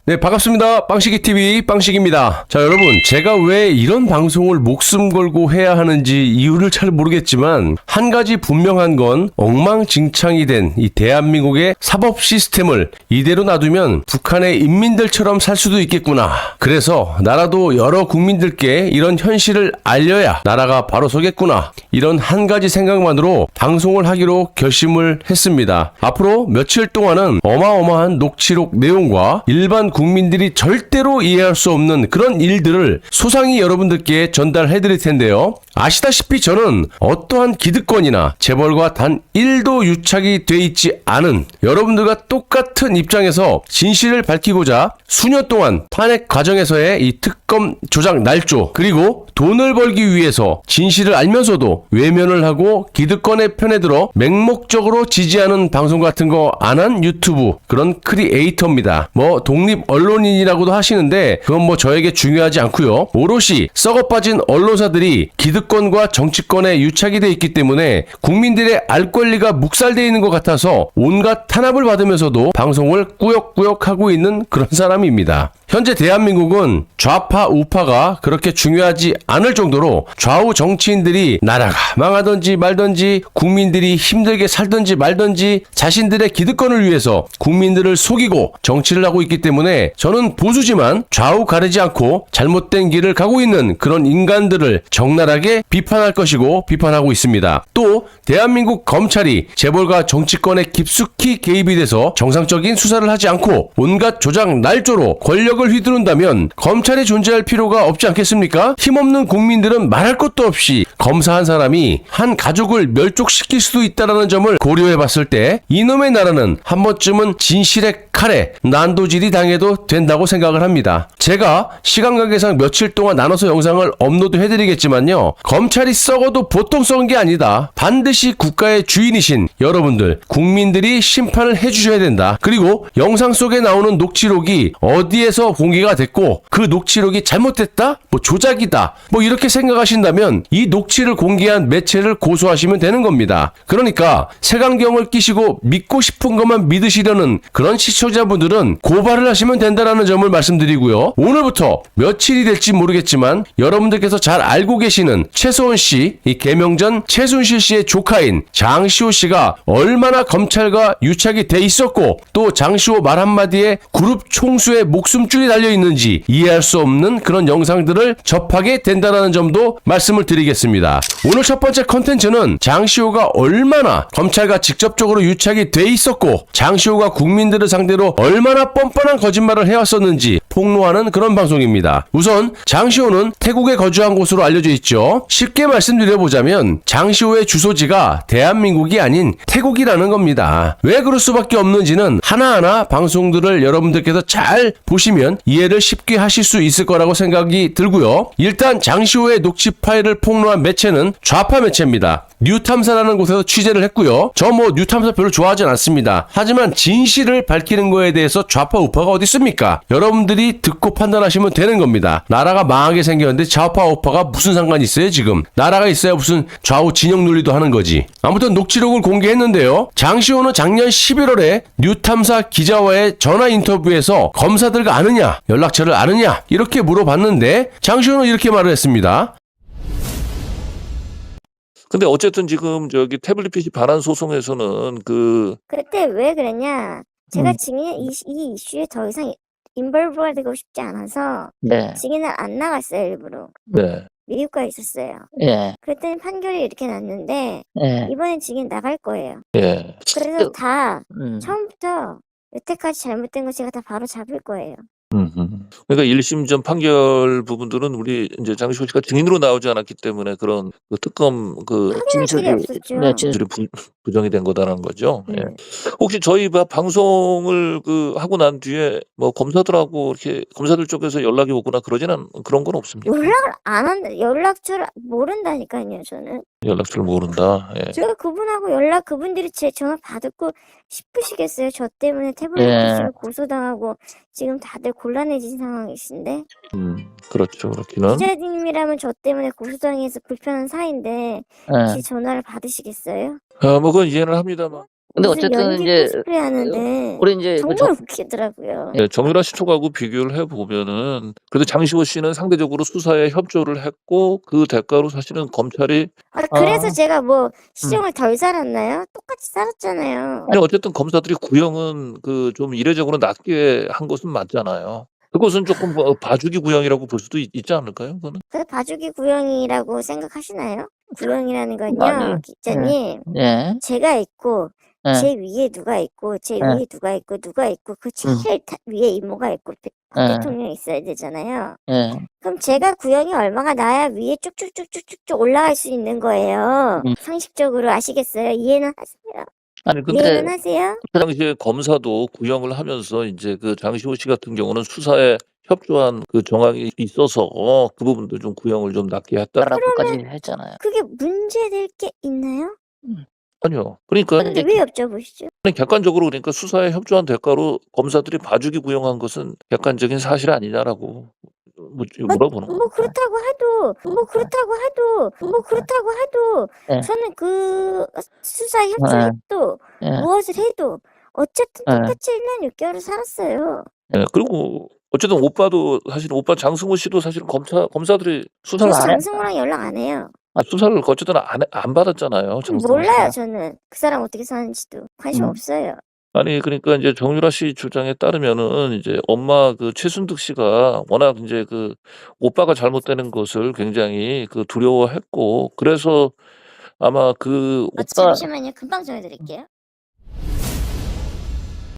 네, 반갑습니다. 빵식이TV 빵식입니다. 자, 여러분, 제가 왜 이런 방송을 목숨 걸고 해야 하는지 이유를 잘 모르겠지만 한 가지 분명한 건 엉망진창이 된 이 대한민국의 사법 시스템을 이대로 놔두면 북한의 인민들처럼 살 수도 있겠구나. 그래서 나라도 여러 국민들께 이런 현실을 알려야 나라가 바로 서겠구나. 이런 한 가지 생각만으로 방송을 하기로 결심을 했습니다. 앞으로 며칠 동안은 어마어마한 녹취록 내용과 일반 국민들이 절대로 이해할 수 없는 그런 일들을 소상히 여러분들께 전달해 드릴 텐데요. 아시다시피 저는 어떠한 기득권이나 재벌과 단 1도 유착이 돼 있지 않은 여러분들과 똑같은 입장에서 진실을 밝히고자 수년 동안 탄핵 과정에서의 이 특검 조작 날조 그리고 돈을 벌기 위해서 진실을 알면서도 외면을 하고 기득권의 편에 들어 맹목적으로 지지하는 방송 같은 거 안 한 유튜브 그런 크리에이터입니다. 뭐 독립 언론인이라고도 하시는데 그건 뭐 저에게 중요하지 않고요. 오롯이 썩어빠진 언론사들이 기득권과 정치권에 유착이 돼 있기 때문에 국민들의 알 권리가 묵살되어 있는 것 같아서 온갖 탄압을 받으면서도 방송을 꾸역꾸역 하고 있는 그런 사람입니다. 현재 대한민국은 좌파 우파가 그렇게 중요하지 않을 정도로 좌우 정치인들이 나라가 망하든지 말든지 국민들이 힘들게 살든지 말든지 자신들의 기득권을 위해서 국민들을 속이고 정치를 하고 있기 때문에 저는 보수지만 좌우 가리지 않고 잘못된 길을 가고 있는 그런 인간들을 적나라하게 비판할 것이고 비판하고 있습니다. 또 대한민국 검찰이 재벌과 정치권에 깊숙이 개입이 돼서 정상적인 수사를 하지 않고 온갖 조작 날조로 권력을 휘두른다면 검찰이 존재할 필요가 없지 않겠습니까? 힘없는 국민들은 말할 것도 없이 검사 한 사람이 한 가족을 멸족시킬 수도 있다는 점을 고려해 봤을 때 이놈의 나라는 한 번쯤은 진실의 칼에 난도질이 당해도 된다고 생각을 합니다. 제가 시간 관계상 며칠 동안 나눠서 영상을 업로드 해드리겠지만요. 검찰이 썩어도 보통 썩은 게 아니다. 반드시 국가의 주인이신 여러분들, 국민들이 심판을 해주셔야 된다. 그리고 영상 속에 나오는 녹취록이 어디에서 공개가 됐고 그 녹취록이 잘못됐다? 뭐 조작이다? 뭐 이렇게 생각하신다면 이 녹취를 공개한 매체를 고소하시면 되는 겁니다. 그러니까 색안경을 끼시고 믿고 싶은 것만 믿으시려는 그런 시청자분들은 고발을 하시면 된다는 점을 말씀드리고요. 오늘부터 며칠이 될지 모르겠지만 여러분들께서 잘 알고 계시는 최소원 씨, 이 개명 전 최순실 씨의 조카인 장시호 씨가 얼마나 검찰과 유착이 돼 있었고 또 장시호 말 한마디에 그룹 총수의 목숨줄이 달려 있는지 이해할 수 없는 그런 영상들을 접하게 된다는 점도 말씀을 드리겠습니다. 오늘 첫 번째 컨텐츠는 장시호가 얼마나 검찰과 직접적으로 유착이 돼 있었고 장시호가 국민들을 상대로 얼마나 뻔뻔한 거짓말을 해왔었는지 폭로하는 그런 방송입니다. 우선 장시호는 태국에 거주한 곳으로 알려져 있죠. 쉽게 말씀드려보자면 장시호의 주소지가 대한민국이 아닌 태국이라는 겁니다. 왜 그럴 수밖에 없는지는 하나하나 방송들을 여러분들께서 잘 보시면 이해를 쉽게 하실 수 있을 거라고 생각이 들고요. 일단 장시호의 녹취 파일을 폭로한 매체는 좌파 매체입니다. 뉴탐사라는 곳에서 취재를 했고요. 저 뭐 뉴탐사 별로 좋아하진 않습니다. 하지만 진실을 밝히는 거에 대해서 좌파 우파가 어디 있습니까? 여러분들이 듣고 판단하시면 되는 겁니다. 나라가 망하게 생겼는데 좌파 우파가 무슨 상관이 있어요 지금? 나라가 있어야 무슨 좌우 진영 논리도 하는 거지. 아무튼 녹취록을 공개했는데요. 장시호는 작년 11월에 뉴탐사 기자와의 전화 인터뷰에서 검사들과 아느냐, 연락처를 아느냐 이렇게 물어봤는데 장시호는 이렇게 말을 했습니다. 근데 어쨌든 지금 저기 태블릿 PC 반환 소송에서는 그때 왜 그랬냐? 제가 증인 이 이슈에 더 이상 인벌브가 되고 싶지 않아서 네. 증인을 안 나갔어요, 일부러. 네. 미국가에 있었어요. 예. 그랬더니 판결이 이렇게 났는데 예. 이번엔 증인 나갈 거예요. 예. 그래서 다 음. 처음부터 여태까지 잘못된 거 제가 다 바로 잡을 거예요. 그러니까 1심전 판결 부분들은 우리 이제 장시호 씨가 증인으로 나오지 않았기 때문에 그런 특검 확인할 길이 없었죠. 네, 진술이 부정이 된 거다라는 거죠. 예. 네. 혹시 저희 방송을 하고 난 뒤에 뭐 검사들하고 이렇게 검사들 쪽에서 연락이 오거나 그러지는 그런 건 없습니까? 연락을 안 한다. 연락처를 모른다니까요, 저는. 연락처를 모른다. 예. 제가 그분하고 그분들이 제 전화 받고 싶으시겠어요? 저 때문에 태블릿 예. PC를 고소당하고 지금 다들 곤란해진 상황이신데 그렇죠. 그렇기는. 기자님이라면 저 때문에 고소당해서 불편한 사이인데 예. 제 전화를 받으시겠어요? 뭐 그건 이해는 합니다만. 근데 무슨 어쨌든 연기 이제 코스프레 하는데 우리 이제 그 정말 웃기더라고요. 예, 정유라 씨 쪽하고 비교를 해보면은 그래도 장시호 씨는 상대적으로 수사에 협조를 했고 그 대가로 사실은 검찰이 그래서 아. 제가 뭐 시정을 덜 살았나요? 똑같이 살았잖아요. 아니 어쨌든 검사들이 구형은 그 좀 이례적으로 낮게 한 것은 맞잖아요. 그것은 조금 뭐 봐주기 구형이라고 볼 수도 있지 않을까요? 그거는? 그 봐주기 구형이라고 생각하시나요? 구형이라는 건요, 아니, 기자님. 예. 제가 있고 예. 제 위에 누가 있고 제 예. 위에 누가 있고 그 제일 위에 이모가 있고 박 대통령이 있어야 되잖아요. 예. 그럼 제가 구형이 얼마가 나야 위에 쭉쭉쭉쭉쭉 올라갈 수 있는 거예요. 상식적으로 아시겠어요? 이해는 하세요? 아니 이해는 근데 하세요? 그 당시에 검사도 구형을 하면서 이제 그 장시호 씨 같은 경우는 수사에 협조한 그 정황이 있어서 그 부분도 좀 구형을 좀 낮게 했다. 라고까지 했잖아요. 그게 문제될 게 있나요? 아니요. 그러니까 근데 왜 여쭤보시죠? 객관적으로 그러니까 수사에 협조한 대가로 검사들이 봐주기 구형한 것은 객관적인 사실 아니냐라고 물어보는 뭐 거예요. 그렇다고 해도 예. 저는 그 수사 협조해도 예. 무엇을 해도 어쨌든 예. 똑같이 1년 6개월을 살았어요. 예, 그리고 어쨌든 오빠도 사실 오빠 장승호 씨도 사실 검사들이 저 수사를 장승호랑 연락 안 해요. 수사를 어쨌든 안 받았잖아요. 장승호 몰라요 씨가. 저는. 그 사람 어떻게 사는지도 관심 없어요. 아니 그러니까 이제 정유라 씨 주장에 따르면은 이제 엄마 그 최순득 씨가 워낙 이제 그 오빠가 잘못되는 것을 굉장히 그 두려워했고 그래서 아마 그 오빠 잠시만요. 금방 전해드릴게요.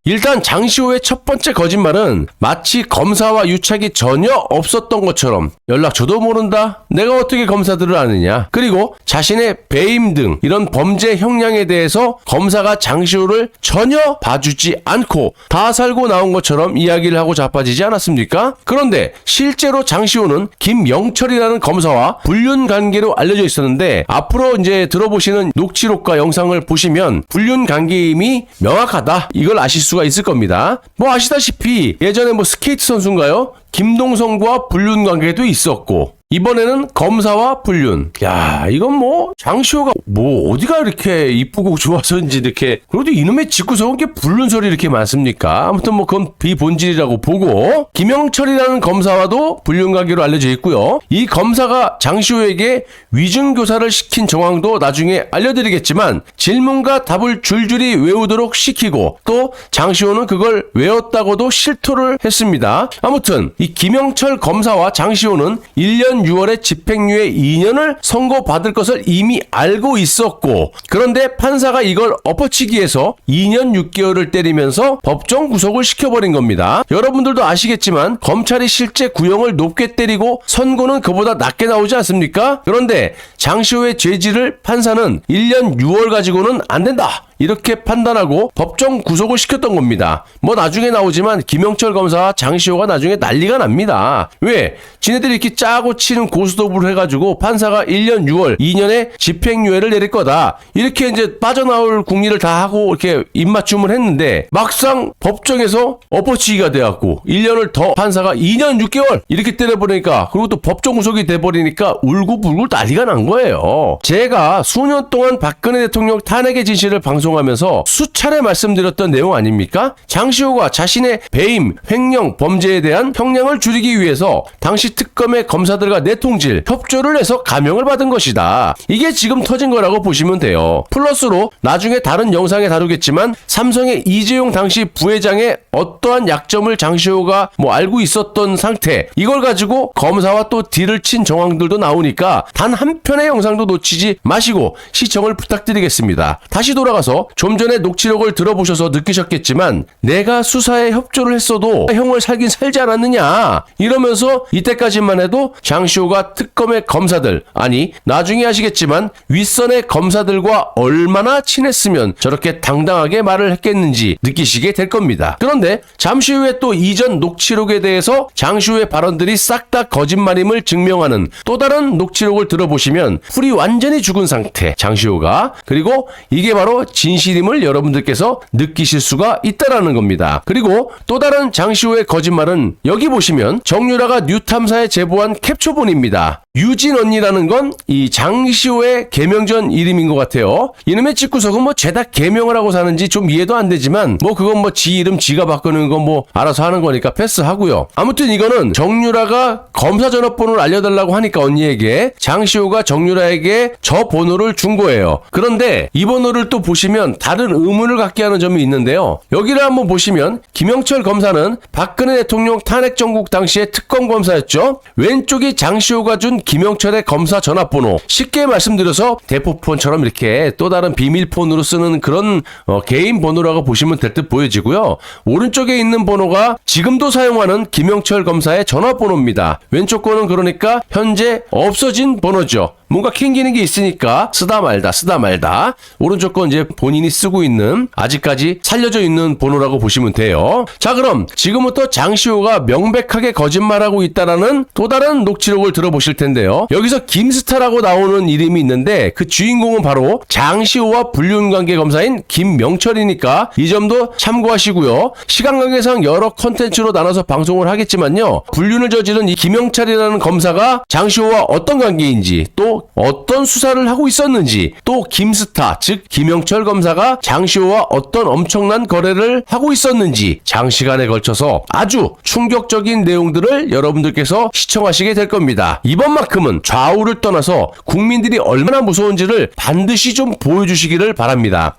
일단 장시호의 첫 번째 거짓말은 마치 검사와 유착이 전혀 없었던 것처럼 연락처도 모른다? 내가 어떻게 검사들을 아느냐? 그리고 자신의 배임 등 이런 범죄 형량에 대해서 검사가 장시호를 전혀 봐주지 않고 다 살고 나온 것처럼 이야기를 하고 자빠지지 않았습니까? 그런데 실제로 장시호는 김영철이라는 검사와 불륜 관계로 알려져 있었는데 앞으로 이제 들어보시는 녹취록과 영상을 보시면 불륜 관계임이 명확하다. 이걸 아실 수가 있을 겁니다. 뭐 아시다시피 예전에 뭐 스케이트 선수인가요? 김동성과 불륜 관계도 있었고 이번에는 검사와 불륜. 야, 이건 뭐 장시호가 뭐 어디가 이렇게 이쁘고 좋아서인지 이렇게 그래도 이놈의 집구석은 게 불륜 소리 이렇게 많습니까? 아무튼 뭐 그건 비본질이라고 보고 김영철이라는 검사와도 불륜 관계로 알려져 있고요. 이 검사가 장시호에게 위중교사를 시킨 정황도 나중에 알려드리겠지만 질문과 답을 줄줄이 외우도록 시키고 또 장시호는 그걸 외웠다고도 실토를 했습니다. 아무튼 이 김영철 검사와 장시호는 1년 6월에 집행유예 2년을 선고받을 것을 이미 알고 있었고 그런데 판사가 이걸 엎어치기 위해서 2년 6개월을 때리면서 법정 구속을 시켜버린 겁니다. 여러분들도 아시겠지만 검찰이 실제 구형을 높게 때리고 선고는 그보다 낮게 나오지 않습니까? 그런데 장시호의 죄질을 판사는 1년 6월 가지고는 안 된다. 이렇게 판단하고 법정 구속을 시켰던 겁니다. 뭐 나중에 나오지만 김영철 검사와 장시호가 나중에 난리가 납니다. 왜? 지네들이 이렇게 짜고 치는 고스톱을 해가지고 판사가 1년 6월 2년의 집행유예를 내릴 거다. 이렇게 이제 빠져나올 궁리를 다 하고 이렇게 입맞춤을 했는데 막상 법정에서 엎어치기가 돼갖고 1년을 더 판사가 2년 6개월 이렇게 때려버리니까 그리고 또 법정 구속이 돼버리니까 울고불고 난리가 난 거예요. 제가 수년 동안 박근혜 대통령 탄핵의 진실을 방송하면서 수차례 말씀드렸던 내용 아닙니까? 장시호가 자신의 배임, 횡령, 범죄에 대한 형량을 줄이기 위해서 당시 특검의 검사들과 내통질, 협조를 해서 감형을 받은 것이다. 이게 지금 터진 거라고 보시면 돼요. 플러스로 나중에 다른 영상에 다루겠지만 삼성의 이재용 당시 부회장의 어떠한 약점을 장시호가 뭐 알고 있었던 상태 이걸 가지고 검사와 또 딜을 친 정황들도 나오니까 단 한 편의 영상도 놓치지 마시고 시청을 부탁드리겠습니다. 다시 돌아가서 좀 전에 녹취록을 들어보셔서 느끼셨겠지만 내가 수사에 협조를 했어도 형을 살긴 살지 않았느냐 이러면서 이때까지만 해도 장시호가 특검의 검사들 아니 나중에 아시겠지만 윗선의 검사들과 얼마나 친했으면 저렇게 당당하게 말을 했겠는지 느끼시게 될 겁니다. 그런데 잠시 후에 또 이전 녹취록에 대해서 장시호의 발언들이 싹 다 거짓말임을 증명하는 또 다른 녹취록을 들어보시면 풀이 완전히 죽은 상태 장시호가 그리고 이게 바로 진실임을 여러분들께서 느끼실 수가 있다라는 겁니다. 그리고 또 다른 장시호의 거짓말은 여기 보시면 정유라가 뉴탐사에 제보한 캡처본입니다. 유진 언니라는 건 이 장시호의 개명전 이름인 것 같아요. 이놈의 집구석은 뭐 죄다 개명을 하고 사는지 좀 이해도 안 되지만 뭐 그건 뭐 지 이름 지가 바꾸는 건 뭐 알아서 하는 거니까 패스하고요. 아무튼 이거는 정유라가 검사 전화번호를 알려달라고 하니까 언니에게 장시호가 정유라에게 저 번호를 준 거예요. 그런데 이 번호를 또 보시면 다른 의문을 갖게 하는 점이 있는데요. 여기를 한번 보시면 김영철 검사는 박근혜 대통령 탄핵 정국 당시의 특검 검사였죠. 왼쪽이 장시호가 준 김영철의 검사 전화번호. 쉽게 말씀드려서 대포폰처럼 이렇게 또 다른 비밀폰으로 쓰는 그런 개인 번호라고 보시면 될 듯 보여지고요. 오른쪽에 있는 번호가 지금도 사용하는 김영철 검사의 전화번호입니다. 왼쪽 거는 그러니까 현재 없어진 번호죠. 뭔가 캥기는 게 있으니까 쓰다 말다. 오른쪽 건 이제 본인이 쓰고 있는 아직까지 살려져 있는 번호라고 보시면 돼요. 자, 그럼 지금부터 장시호가 명백하게 거짓말하고 있다라는 또 다른 녹취록을 들어보실 텐데요. 여기서 김스타라고 나오는 이름이 있는데 그 주인공은 바로 장시호와 불륜관계 검사인 김명철이니까 이 점도 참고하시고요. 시간 관계상 여러 컨텐츠로 나눠서 방송을 하겠지만요. 불륜을 저지른 이 김영철이라는 검사가 장시호와 어떤 관계인지 또 어떤 수사를 하고 있었는지 또 김스타 즉 김영철 검사가 장시호와 어떤 엄청난 거래를 하고 있었는지 장시간에 걸쳐서 아주 충격적인 내용들을 여러분들께서 시청하시게 될 겁니다. 이번만큼은 좌우를 떠나서 국민들이 얼마나 무서운지를 반드시 좀 보여주시기를 바랍니다.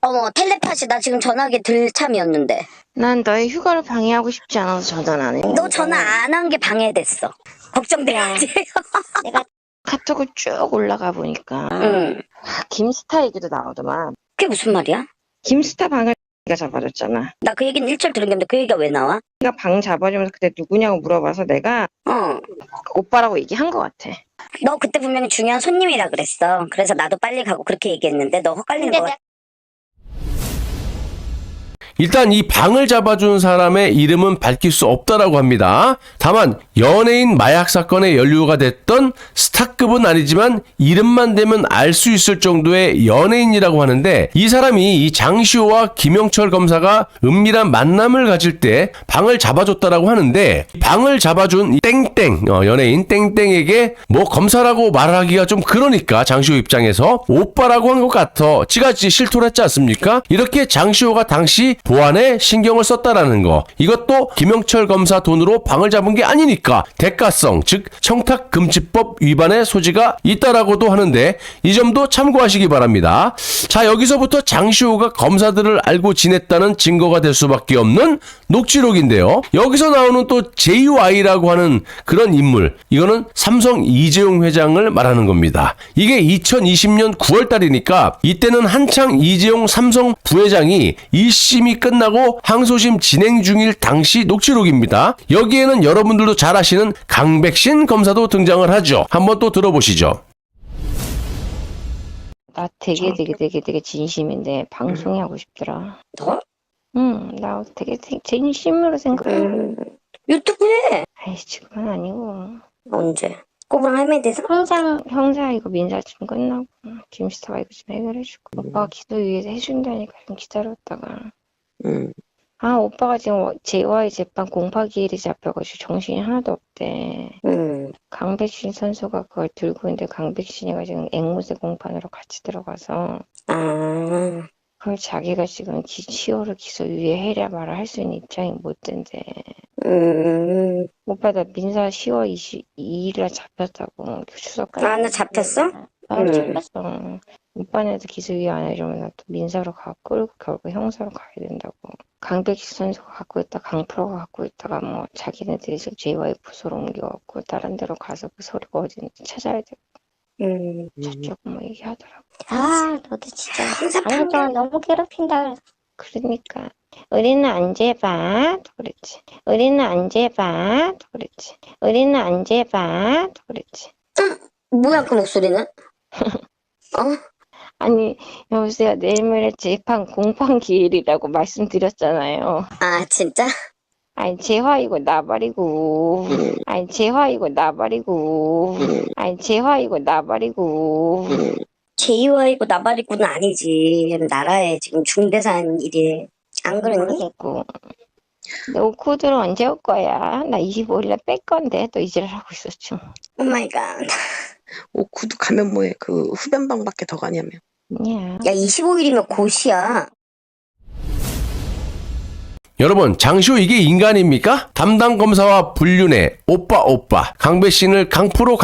어머, 텔레파시 나 지금 전화기 들 참이었는데. 난 너의 휴가를 방해하고 싶지 않아서 전화를 안 해. 너 전화 안 한 게 방해됐어. 걱정돼가지고. 내가 카톡을 쭉 올라가 보니까 응. 김스타 얘기도 나오더만. 그게 무슨 말이야? 김스타 방을 가 잡아줬잖아. 나 그 얘기는 일절 들은 게 없는데 그 얘기가 왜 나와? 내가 방 잡아주면서 그때 누구냐고 물어봐서 내가 어. 오빠라고 얘기한 것 같아. 너 그때 분명히 중요한 손님이라 그랬어. 그래서 나도 빨리 가고 그렇게 얘기했는데 너 헛갈리는 거 같아. 일단 이 방을 잡아준 사람의 이름은 밝힐 수 없다라고 합니다. 다만 연예인 마약 사건의 연루가 됐던 스타급은 아니지만 이름만 대면 알 수 있을 정도의 연예인이라고 하는데 이 사람이 이 장시호와 김영철 검사가 은밀한 만남을 가질 때 방을 잡아줬다라고 하는데 방을 잡아준 이 땡땡 연예인 땡땡에게 뭐 검사라고 말하기가 좀 그러니까 장시호 입장에서 오빠라고 한 것 같아. 지같이 실토를 했지 않습니까? 이렇게 장시호가 당시 보안에 신경을 썼다라는 거. 이것도 김영철 검사 돈으로 방을 잡은 게 아니니까 대가성 즉 청탁금지법 위반의 소지가 있다라고도 하는데 이 점도 참고하시기 바랍니다. 자, 여기서부터 장시호가 검사들을 알고 지냈다는 증거가 될 수밖에 없는 녹취록인데요. 여기서 나오는 또 JY라고 하는 그런 인물, 이거는 삼성 이재용 회장을 말하는 겁니다. 이게 2020년 9월 달이니까 이때는 한창 이재용 삼성 부회장이 1심이 끝나고 항소심 진행 중일 당시 녹취록입니다. 여기에는 여러분들도 잘 아시는 강백신 검사도 등장을 하죠. 한번 또 들어보시죠. 나 되게 진심인데 방송이 하고 싶더라. 너? 응, 나 되게 진심으로 생각해. 유튜브에. 아이, 지금은 아니고. 언제? 꼬부랑 할머니 돼서? 형사 이거 민사 좀 끝나고 김스타가 이거 좀 해결해주고 오빠가 기도 위에서 해준다니까 좀 기다렸다가 오빠가 지금 JY 재판 공파 기일이 잡혀가지고 정신이 하나도 없대. 강백신 선수가 그걸 들고 있는데 강백신이가 지금 앵무새 공판으로 같이 들어가서 그걸 자기가 지금 시효를 기소유예 해야 말을 할 수 있는 입장이 못 된대. 오빠 나 민사 10월 22일에 잡혔다고 추석까지. 나 잡혔어? 바로 잡혔어. 오빠네도 기소유예 안 해주면 나 또 민사로 끌고 결국 형사로 가야 된다고. 강백신 선수가 갖고 있다, 강프로가 갖고 있다가 뭐 자기네들이 지금 JY 부서로 옮겨갖고 다른 데로 가서 그 서류가 어딘지 찾아야 되고. 저쪽 뭐 얘기하더라고. 아, 너도 진짜 항상 방송 너무 괴롭힌다. 그러니까 우리는 안 재봐 또 그랬지. 우리는 안 재봐 또 그랬지. 우리는 안 재봐 또 그랬지. 뭐야 그 목소리는? 어? 아니 여보세요, 내일 모레 재판 공판 기일이라고 말씀드렸잖아요. 아 진짜? 아니 재화이고 나발이고 아니 재화이고 나발이고 아니 재화이고 나발이고 제이와이고 나발이고는 아니지. 나라에 지금 중대사한 일이. 안 그러니? 모르겠고. 너 코드를 언제 올 거야? 나 25일에 뺄 건데 또 이질하고 있었죠. 오 마이 갓. 오쿠도 가면 뭐해? 그 흡연방밖에 더 가냐며. 아니야. 야, 25일이면 곧이야. 여러분, 장시호 이게 인간입니까? 담당 검사와 불륜해 오빠 강배신을 강프로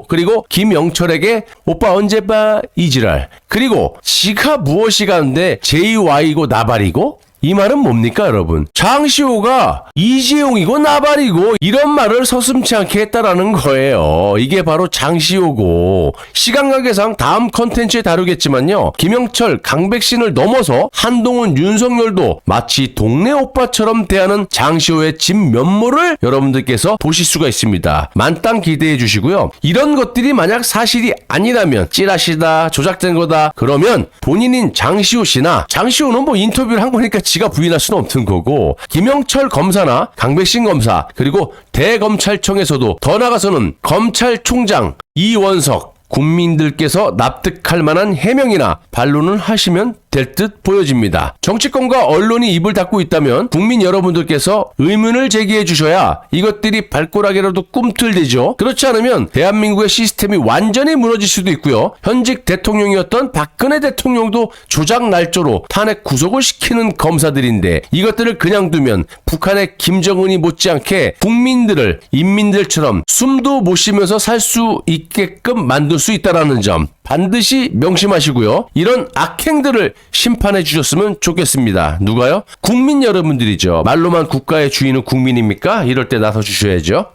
그리고 김영철에게 오빠 언제 봐 이지랄 그리고 지가 무엇이 가는데 JY고 나발이고 이 말은 뭡니까 여러분? 장시호가 이재용이고 나발이고 이런 말을 서슴지 않게 했다라는 거예요. 이게 바로 장시호고 시간 관계상 다음 컨텐츠에 다루겠지만요. 김영철, 강백신을 넘어서 한동훈, 윤석열도 마치 동네 오빠처럼 대하는 장시호의 진면모를 여러분들께서 보실 수가 있습니다. 만땅 기대해 주시고요. 이런 것들이 만약 사실이 아니라면 찌라시다, 조작된 거다 그러면 본인인 장시호 씨나 장시호는 뭐 인터뷰를 한 거니까 지가 부인할 수는 없는 거고 김영철 검사나 강백신 검사 그리고 대검찰청에서도 더 나아가서는 검찰총장 이원석 국민들께서 납득할 만한 해명이나 반론을 하시면 될 듯 보여집니다. 정치권과 언론이 입을 닫고 있다면 국민 여러분들께서 의문을 제기해 주셔야 이것들이 발꼬락이라도 꿈틀대죠. 그렇지 않으면 대한민국의 시스템이 완전히 무너질 수도 있고요. 현직 대통령이었던 박근혜 대통령도 조작 날조로 탄핵 구속을 시키는 검사들인데 이것들을 그냥 두면 북한의 김정은이 못지않게 국민들을 인민들처럼 숨도 못 쉬면서 살 수 있게끔 만들 수 있다는 점 반드시 명심하시고요. 이런 악행들을 심판해 주셨으면 좋겠습니다. 누가요? 국민 여러분들이죠. 말로만 국가의 주인은 국민입니까? 이럴 때 나서 주셔야죠.